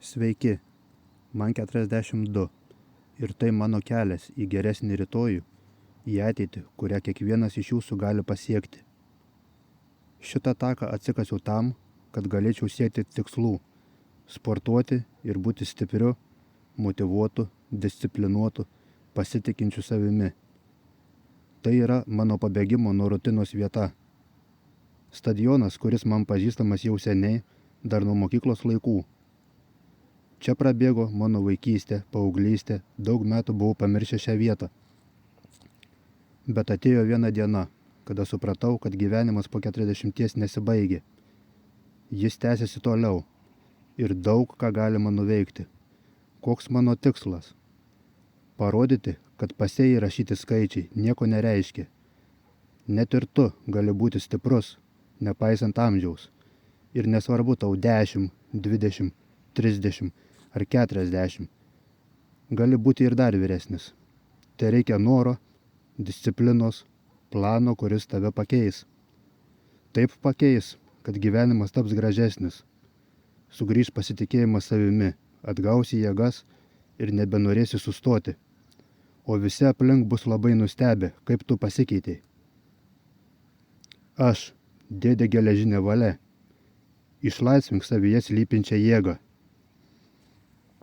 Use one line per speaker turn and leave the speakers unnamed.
Sveiki, man 42 ir tai mano kelias į geresnį rytojų, į ateitį, kurią kiekvienas iš jūsų gali pasiekti. Šitą taką atsikasiau tam, kad galėčiau siekti tikslų, sportuoti ir būti stipriu, motyvuotu, disciplinuotu, pasitikinčiu savimi. Tai yra mano pabėgimo nuo rutinos vieta. Stadionas, kuris man pažįstamas jau seniai, dar nuo mokyklos laikų. Čia prabėgo mano vaikystė, paauglystė, daug metų buvau pamiršęs šią vietą. Bet atėjo viena diena, kada supratau, kad gyvenimas po 40 nesibaigė. Jis tęsiasi toliau ir daug ką galima nuveikti. Koks mano tikslas? Parodyti, kad pase įrašyti skaičiai nieko nereiškia. Net ir tu gali būti stiprus, nepaisant amžiaus. Ir nesvarbu tau 10, 20, 30 ar 40. Gali būti ir dar vyresnis. Tai reikia noro, disciplinos, plano, kuris tave pakeis. Taip pakeis, kad gyvenimas taps gražesnis. Sugrįš pasitikėjimas savimi, atgausi jėgas ir nebenorėsi sustoti. O visi aplink bus labai nustebę, kaip tu pasikeitei. Aš, dėdė geležinė valia, išlaisvink savyje slypinčią jėgą.